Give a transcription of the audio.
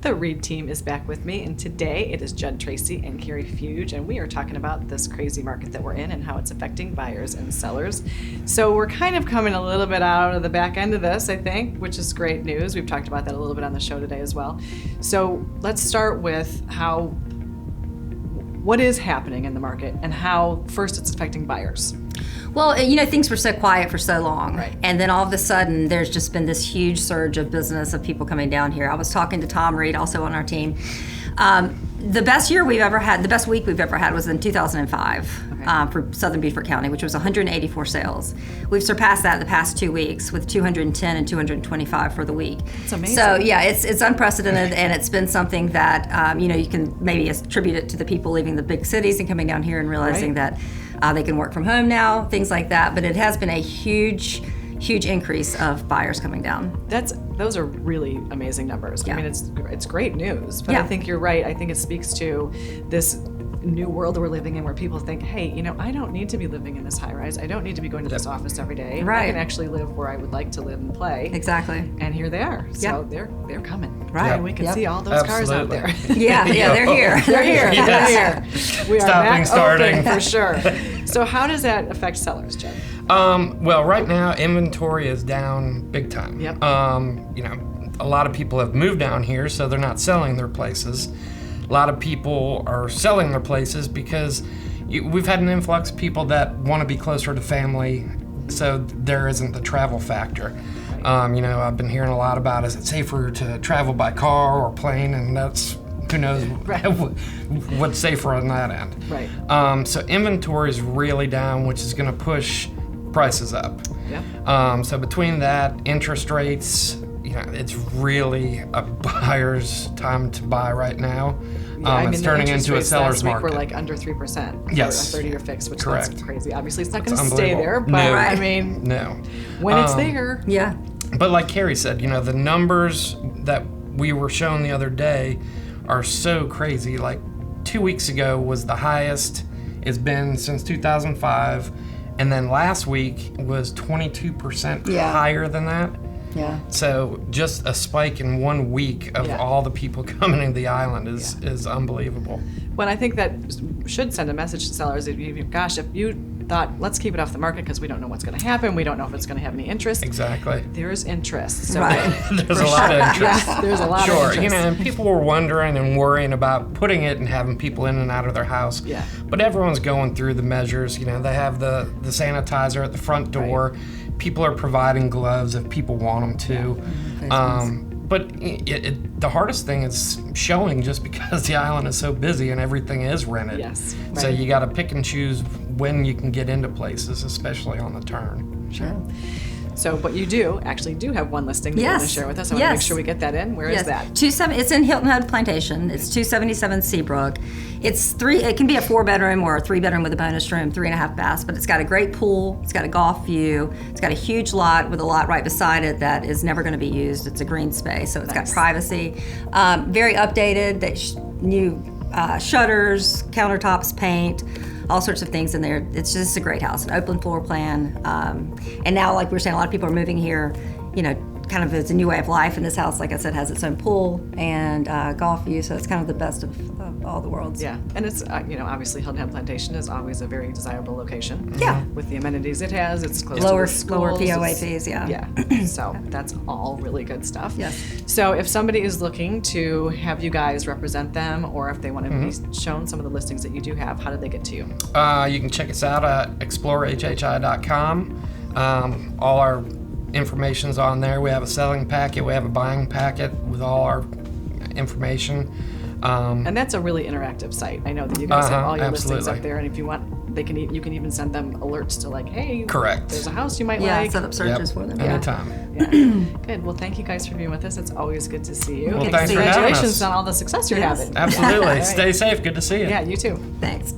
The Reed team is back with me, and today it is Judd Tracy and Carri Fuge, and we are talking about this crazy market that we're in and how it's affecting buyers and sellers. So we're kind of coming a little bit out of the back end of this, I think, which is great news. We've talked about that a little bit on the show today as well. So let's start with what is happening in the market and how first it's affecting buyers. Well, things were so quiet for so long. Right. And then all of a sudden, there's just been this huge surge of business of people coming down here. I was talking to Tom Reed, also on our team. The best year we've ever had, the best week we've ever had was in 2005 for Southern Beaufort County, which was 184 sales. We've surpassed that the past 2 weeks with 210 and 225 for the week. It's amazing. So yeah, it's unprecedented, and it's been something that, you can maybe attribute it to the people leaving the big cities and coming down here and realizing that they can work from home now, things like that. But it has been a huge increase of buyers coming down. Those are really amazing numbers. Yeah. I mean, it's great news, but I think you're right. I think it speaks to this new world that we're living in where people think, hey, I don't need to be living in this high rise. I don't need to be going to this office every day. Right. I can actually live where I would like to live and play. Exactly. And here they are. So they're coming. Right. And we can see all those cars out there. Yeah, they're here. They're here. Yes. They're here. We are Stopping, back starting. open for sure. So how does that affect sellers, Judd? Well, right now inventory is down big time. Yep. A lot of people have moved down here, so they're not selling their places. A lot of people are selling their places because we've had an influx of people that want to be closer to family, so there isn't the travel factor. I've been hearing a lot about, is it safer to travel by car or plane, and that's, who knows what's safer on that end. Right. So inventory is really down, which is going to push prices up. Yeah. So between that, interest rates, it's really a buyer's time to buy right now. It's turning into a seller's last week market. We're like under 3% Yes. for a 30-year fix, which Correct. that's crazy. Obviously, it's not going to It's stay there, but unbelievable. No. I mean, No. when it's there. Yeah. But like Carri said, the numbers that we were shown the other day are so crazy. Like 2 weeks ago was the highest it's been since 2005, and then last week was 22% higher than that. Yeah. So just a spike in 1 week of all the people coming into the island is unbelievable. Well, I think that should send a message to sellers. If you thought, let's keep it off the market because we don't know what's going to happen. We don't know if it's going to have any interest. Exactly. There's interest. So There's a lot of interest. Yes, there's a lot of Sure, interest. and people were wondering and worrying about putting it and having people in and out of their house. Yeah. But everyone's going through the measures. They have the sanitizer at the front door. Right. People are providing gloves if people want them to. But the hardest thing is showing, just because the island is so busy and everything is rented. Yes. Right. So you got to pick and choose when you can get into places, especially on the turn. Sure. So, but you do have one listing that you want to share with us. I want to make sure we get that in. Where is that? It's in Hilton Head Plantation. It's 277 Seabrook. It can be a 4-bedroom or a 3-bedroom with a bonus room, 3.5 baths, but it's got a great pool. It's got a golf view. It's got a huge lot with a lot right beside it that is never going to be used. It's a green space, so it's got privacy. Very updated. New shutters, countertops, paint, all sorts of things in there. It's just a great house, an open floor plan. And now, like we were saying, a lot of people are moving here, kind of it's a new way of life. And this house, like I said, has its own pool and golf view, so it's kind of the best of all the worlds. Yeah, and it's, obviously Hilton Head Plantation is always a very desirable location. Yeah. With the amenities it has, it's close to lower the schools. POA fees, yeah. Yeah, so that's all really good stuff. Yes. So if somebody is looking to have you guys represent them, or if they want to be shown some of the listings that you do have, how do they get to you? You can check us out at explorewhhi.com. All our information's on there. We have a selling packet, we have a buying packet with all our information. And that's a really interactive site. I know that you guys have all your listings absolutely. up there, and if you want, you can even send them alerts to, like, hey, Correct. there's a house you might Yeah, like. set up searches for them. Anytime. Yeah. Good. Well, thank you guys for being with us. It's always good to see you. Well, And thanks for having congratulations us. on all the success you're having. Absolutely. All right. Stay safe. Good to see you. Yeah, you too. Thanks.